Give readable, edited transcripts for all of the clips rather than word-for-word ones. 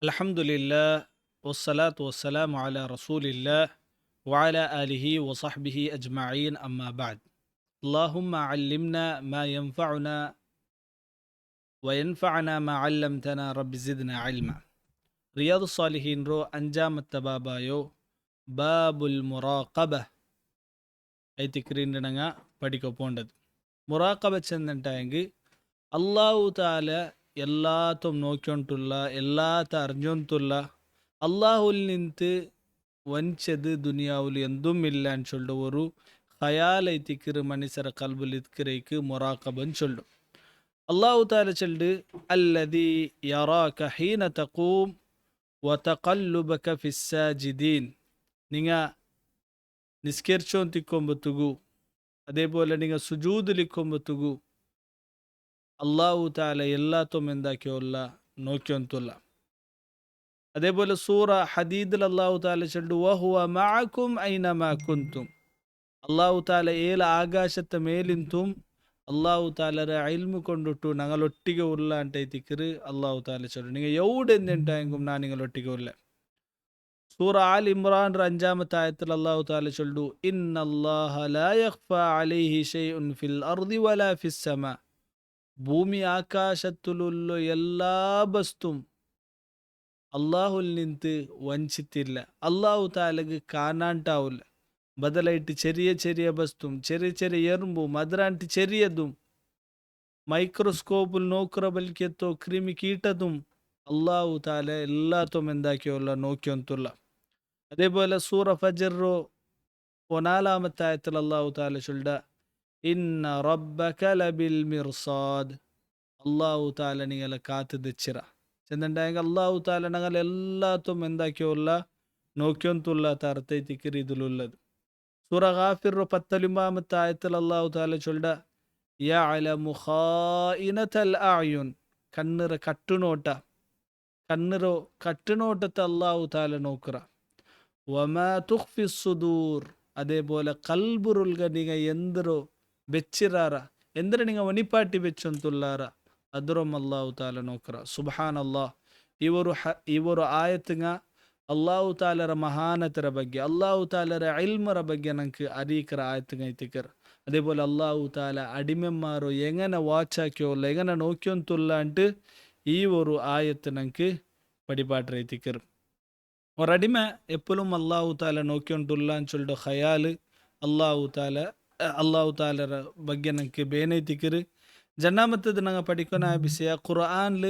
Alhamdulillah, wassalatu wassalamu ala rasulillah wa ala alihi wa sahbihi ajma'in amma ba'd. Allahumma allimna ma yanfa'una wa yanfa'na ma 'allamtana rabbi zidna ilma. Riyadus Salihin ro anjamatta babayo babul muraqabah ಐತಿಕ್ರಿಂಡನಂಗ ಪಡಿಕೊಪೋಂಡದು ಮುರಾಕಬ ಚೆಂದಂಟಾಯಂಗಿ ಅಲ್ಲಾಹು ತಾಲ എല്ലാത്തും നോക്കിക്കൊണ്ടുള്ള എല്ലാത്ത അറിഞ്ഞോണ്ടുള്ള അള്ളാഹുൽ നിന്ത് ವಂಚದು ದುನಿಯಾವುಲು ಎಂದೂ ಇಲ್ಲ ಅಂತ ಚೊಲ್ಲು ஒரு ಖಯಾಲ್ ಐತಿಕ್ಕಿರು ಮನುಷ್ಯರ ಕಲ್ಬುಲ್ ಇತ್ಕಿರೈಕು ಮುರಾಕಬನ್ ಚೊಲ್ಲು ಅಲ್ಲಾಹು ತಾಲ ಚೊಲ್ಲು ಅಲ್ಲದಿ ಯರಾಕ ಹೀನ ತಕೂಮ್ ವತಕಲ್ಲುಬಕ ಫಿಸ್ಸಾಜಿದೀನ್ നിങ്ങ നിസ്കരിച്ചോണ്ടിരിക്കുമ്പോഴത്തുകു അതേപോലെ നിങ്ങൾ സുജൂദിലിക്കുമ്പോഴത്തുകു അള്ളാഹു താല എല്ലാത്തും എന്താക്കിയോല്ല നോക്കിയൊന്നുമില്ല. അതേപോലെ സൂറ ഹദീദിൽ അള്ളാഹു താല ചൊല്ലു വഹുവ മഅകും ഐനമാ കുന്തും. അള്ളാഹു താല ഏല ആകാശത്തെ മേലിന്തും അള്ളാഹു താലര ഇൽമു കൊണ്ടിട്ടു ഞങ്ങളൊട്ടിಗೆ ഉള്ള ಅಂತೈತಿಕ್ಕಿರು അള്ളാഹു താല ചൊല്ലു നിങ്ങൾ എവിടെ എന്തുണ്ടായെങ്കും ഞാൻ നിങ്ങളൊട്ടിಗೆ ഉള്ള. സൂറ ആൽ ഇമ്രാൻ അഞ്ചാമത്തെ ആയത്തിൽ അള്ളാഹു താല ചൊല്ലു ഇന്നല്ലാഹ ലാ യഖ്ഫാ അലൈഹി ശൈഉൻ ഫിൽ അർദി വലാ ഫിസ് സമാ. ഭൂമി ആകാശത്തിലുള്ള എല്ലാ വസ്തുവും അള്ളാഹുൽ നിന്ത് വഞ്ചിത്തില്ല. അള്ളാഹു താലക്ക് കാണാണ്ടാവില്ല. ബദലായിട്ട് ചെറിയ ചെറിയ വസ്തുവും ചെറിയ ചെറിയ എറുമ്പും അതിലാണ്ട് ചെറിയതും മൈക്രോസ്കോപ്പിൽ നോക്കുറ ബൽക്കെത്തോ ക്രിമി കീട്ടതും അള്ളാഹു താല എല്ലാത്തും എന്താക്കിയുള്ള നോക്കിയൊന്നുമില്ല. അതേപോലെ സൂറ ഫജറോ 4-ാമത്തെ ആയത്തിൽ അള്ളാഹു താല ചൊല്ല ഇന്ന റബ്ബക ലബിൽ മിർസാദ്. അള്ളാഹു താല നിങ്ങളെ കാത്തു തെച്ചിറ ചെന്നുണ്ടായെങ്കിൽ അള്ളാഹു താല ഞങ്ങൾ എല്ലാത്തും എന്താക്കിയുള്ള നോക്കിയൊന്നുമില്ല അർത്ഥത്തിക്കറി ഇതിലുള്ളത്. സൂറ ഗാഫിർ 19-ാമത്തെ ആയത്തിൽ അള്ളാഹു താല ചൊല്ല യഅലമു ഖായിനതൽ അഅ്യുൻ. കണ്ണിറ കട്ടുനോട്ടത്തെ അള്ളാഹു താല നോക്കുറ. വമാ തുഖ്ഫി സുദൂർ. അതേപോലെ കൽബുറുൽഗ നിങ്ങ ಎಂದರೋ ಬೆಚ್ಚಿರಾರ ಎಂದರೆ ನಿಂಗ ವನಿಪಾಟಿ ಬೆಚ್ಚಂತುಲ್ಲಾರ ಅದರೊಂ ಅಲ್ಲಾಹು ತಾಲ ನೋಕ್ರ. ಸುಬ್ಹಾನ್ ಅಲ್ಲಾಹ್. ಇವರು ಆಯತ್ಂಗ ಅಲ್ಲಾಹು ತಾಲರ ಮಹಾನತರ ಬಗ್ಗೆ ಅಲ್ಲಾಹು ತಾಲರ ಇಲ್ಮರ ಬಗ್ಗೆ ನಂಗೆ ಅರೀಕರ ಆಯತ್ಂಗ ಐತಿಕರ್. അതേപോലെ അള്ളാഹു താല അടിമന്മാരോ എങ്ങനെ വാച്ചാക്കിയോല്ല എങ്ങനെ നോക്കിയൊന്നുമില്ല എന്നിട്ട് ഈ ഒരു ആയത്ത് നമുക്ക് പടിപാട്ടറൈത്തിക്കർ. ഒരടിമ എപ്പോഴും അള്ളാഹു താല നോക്കിയൊണ്ടുള്ള എന്ന് ചൊല്ലിട്ട് ഖയാല് അള്ളാഹു താലರ ಬಗ್ಗೆ ನಂಗೆ ಬೇನೈತಿക്കರು. ജന്നാമത്തത് ഞങ്ങൾ പഠിക്കുന്ന വിഷയ ഖുർആനിൽ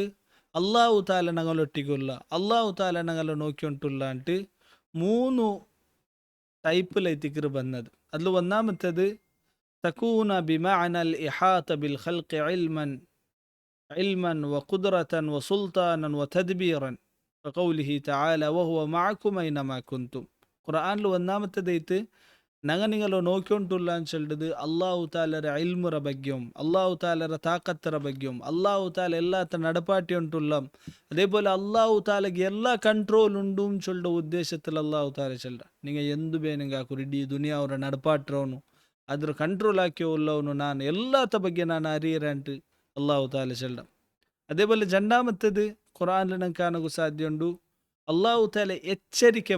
അള്ളാഹു താല ഞങ്ങളൊട്ടിക്കുള്ള അള്ളാഹു താല ഞങ്ങളെ നോക്കിയൊണ്ടുള്ള എന്നിട്ട് 3 ടൈപ്പിലൈത്തിക്കറ് വന്നത്. അതിൽ ഒന്നാമത്തത് തകൂന ബിമഅനൽ ഇഹാത ബിൽ ഖൽഖി ഇൽമൻ വഖുദ്റതൻ വസുൽത്താനൻ വതദ്ബീറൻ വഖൗലിഹി തആല വഹുവ മഅകും ഐനമാ കുന്തും. ഖുർആനിൽ ഒന്നാമത്തതായിട്ട് ഞങ്ങൾ നിങ്ങളെ നോക്കിക്കൊണ്ടുള്ള എന്ന് ചൊല്ലിയത് അള്ളാഹു താലര ഇൽമുറ ബഗ്യം അള്ളാഹു താലര താക്കത്തര ബഗ്യം അള്ളാഹു താല എല്ലാത്ത നടപ്പാട്ടി ഉണ്ടുള്ള അതേപോലെ അള്ളാഹു താലക്ക് എല്ലാ കൺട്രോൾ ഉണ്ടും ചൊല്ലിയ ഉദ്ദേശത്തിൽ അള്ളാഹു താല ചൊല്ല നിങ്ങൾ എന്തു ಬೇನೆಂಗಾಕುರು ಇಡೀ ದುನಿಯಾವರ ನಡಪಾಟ್ರವನು ಅದ್ರ ಕಂಟ್ರೋಲ್ ಹಾಕಿ ಉಳ್ಳವನು ನಾನು ಎಲ್ಲಾತ ಬಗ್ಗೆ ನಾನು ಅರಿಯರಂಟು ಅಲ್ಲಾಹು ತಾಲ ಚೊಲ್ಲ. അതേപോലെ രണ്ടാമത്തേത് ഖുർആനിൽ നമുക്ക് സാധ്യ ഉണ്ടു അള്ളാഹു താല എച്ചരിക്ക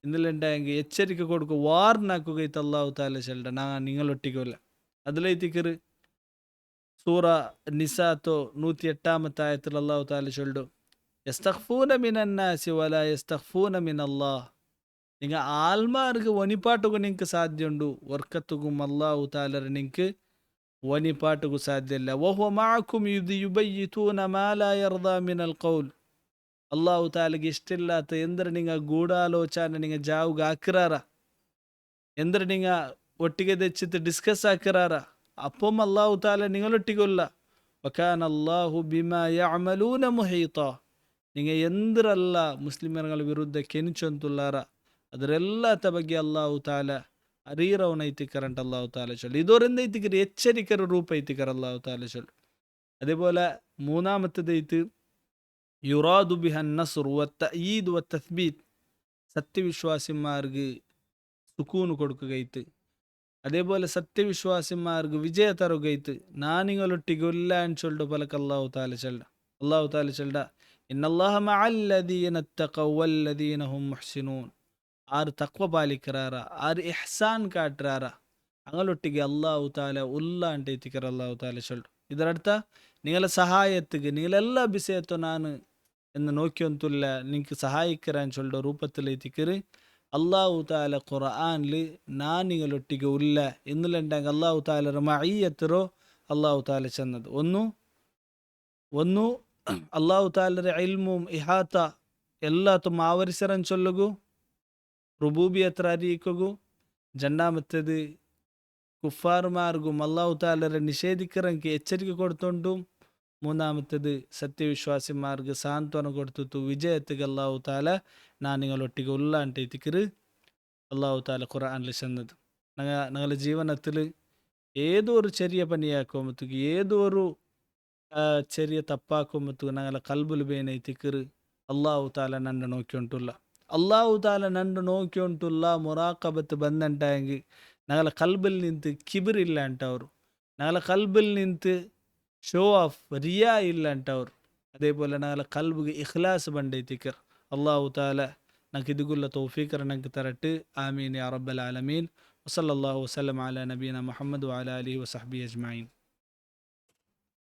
ഇന്നലുണ്ടായെങ്കിൽ എച്ചരിക്ക കൊടുക്കും വാർനാക്കുകയത്ത് അള്ളാഹു താല ചൊല്ല ഞാൻ നിങ്ങളൊട്ടിക്കല്ല. അതിലൈത്തിക്കറ് സൂറ നിസാത്തോ 108-ാമത്തെ ആയത്തിൽ അള്ളാഹു താല ചൊല്ലു യസ്തഖ്ഫൂന മിനന്നാസി വലാ യസ്തഖ്ഫൂന മിനല്ലാഹ്. നിങ്ങൾ ആൽമാർക്ക് വനിപ്പാട്ടുക നിങ്ങൾക്ക് സാധ്യമുണ്ട് വർക്കത്തുക്കും അള്ളാഹു താലർ നിങ്ങൾക്ക് വനിപ്പാട്ടുക സാധ്യല്ല. വഹുവ മഅകും ഇദ് യുബയ്യിതൂന മാ ലാ യർദാ മിനൽ ഖൗൽ. അള്ളാഹു താലക്ക് ഇഷ്ടമില്ലാത്ത എന്തൊരു നിങ്ങൾ ഗൂഢാലോചന നിങ്ങൾ ജാവുക ആക്കിറാറ എന്തൊരു നിങ്ങൾ ഒട്ടിಗೆ തെച്ചിട്ട് ഡിസ്കസ് ആക്കിറാറ അപ്പം അള്ളാഹു താല നിങ്ങളൊട്ടിക്കൊല്ല. വകാന അല്ലാഹു ബിമാ യഅമലൂന മുഹീത. നിങ്ങൾ എന്തിരല്ല മുസ്ലിമರ ವಿರುದ್ಧ ಕೆಣಿಚೊಂತುಲ್ಲಾರ ಅದರೆಲ್ಲತ ಬಗ್ಗೆ ಅಲ್ಲಾಹು ತಾಲ ಅರೀರವನೈತಿಕರಂಟ ಅಲ್ಲಾಹು ತಾಲ ಚೊಲ್ಲು. ಇದರಿಂದ ಐತಿಕರು ಎಚ್ಚರಿಕರ ರೂಪ ಐತಿಕರ ಅಲ್ಲಾಹು ತಾല ಚೊಲ್ಲು. അതേപോലെ മൂന്നാമത്തേത് യുറാദു ബിഹൻ നസ്ർ വത്തഈദ് വത്തസ്ബീത്. സത്യവിശ്വാസിമാർക്ക് സുക്കൂന് കൊടുക്കുകയിത്ത് അതേപോലെ സത്യവിശ്വാസിമാർക്ക് വിജയ തരുകയിത്ത് നാനിങ്ങളൊട്ടികൊല്ല എന്ന് ചൊല്ലിട്ട് പലക്ക് അല്ലാഹു താല ചൊല്ല. അള്ളാഹു താല ചെല്ലട ഇന്നല്ലാഹ മഅല്ലദീന തഖവ വല്ലദീന ഹും മുഹ്സിനൂൻ. ആര് തക്വ പാലിക്கிறாரா, ആര് ഇഹ്സാൻ കാട്ടുறாரா ಅಂಗಳೊಟ್ಟಿಗೆ ಅಲ್ಲಾಹು ತಾಲ ಉಲ್ಲ ಅಂತ ಐತಿಕರ ಅಲ್ಲಾಹು ತಾಲ ಚೊಲ್ರು. ಇದರರ್ಥ ನಿಂಗಳ ಸಹಾಯತ್ತಿಗೆ ನೀಗಳೆಲ್ಲ ಬಿಸೆಯತ್ತೋ ನಾನು എന്ന് നോക്കിയൊന്നുമില്ല നിങ്ങൾക്ക് സഹായിക്കരാൻ ചൊല്ലുടെ രൂപത്തിൽ എത്തിക്കറ് അള്ളാഹു താല ഖുർആനിൽ ഞാൻ നിങ്ങളൊട്ടിಗೆ ഉല്ല എന്നുണ്ടെങ്കിൽ അള്ളാഹു താലರ മഅയ്യത്തರೋ അള്ളാഹു താല ചെന്നത് ഒന്ന് അള്ളാഹു താലರ ഇൽമും ഇഹാത്ത എല്ലാത്തും ആവരിಸರൻ ചൊല്ലുകു റുബൂബിയത്ര അറിയിക്കുകു. രണ്ടാമത്തേത് കുഫാർമാർഗും അള്ളാഹു താലരെ നിഷേധിക്കറങ്കി എച്ചരിಕೆ കൊടുത്തോണ്ടും. മൂന്നാമത്തേത് സത്യവിശ്വാസിമാർക്ക് സാന്ത്വന കൊടുത്തു വിജയത്തുക അള്ളാഹു താല ഞാൻ നിങ്ങളൊട്ടിಗೆ ഉള്ള അണ്ടേത്തിക്കറ് അള്ളാഹു താല ഖുർആനിൽ ചെന്നത്. ഞങ്ങളുടെ ജീവനത്തിൽ ഏതോ ഒരു ചെറിയ പണിയാക്കുമ്പോഴത്തേക്ക് ഏതോ ഒരു ചെറിയ തപ്പാക്കുമ്പോഴത്തേക്ക് ഞങ്ങളെ കൽബുൽ ಬೇನೈತಿക്കറ് അള്ളാഹു താല നന്നെ നോക്കിയോണ്ടുള്ള. അള്ളാഹു താല നന്നെ നോക്കിയോണ്ടുള്ള മുറാഖബത്ത് ಬಂದಂಟಾಗಿ ഞങ്ങളെ കൽബിൽ നിಂತು ಕಿಬಿರಿಲ್ಲ ಅಂಟವರು, ഞങ്ങളെ കൽബിൽ നിಂತು ഷോ ഓഫ് റിയാ ಇಲ್ಲ ಅಂಟವರು. അതേപോലെ ഞങ്ങളെ കൽബിಗೆ ഇഖ്ലാസ് ಬಂದೈತಿಕರ್. അള്ളാഹു താല നമുക്ക് ഇതുകുള്ള തൗഫീഖർ നമുക്ക് തരട്ട്. ആമീൻ യാ റബ്ബൽ ആലമീൻ. വസല്ലല്ലാഹു വസല്ലം അലാ നബീന മുഹമ്മദ് വഅലാ ആലിഹി വസഹ്ബിഹി അജ്മഈൻ.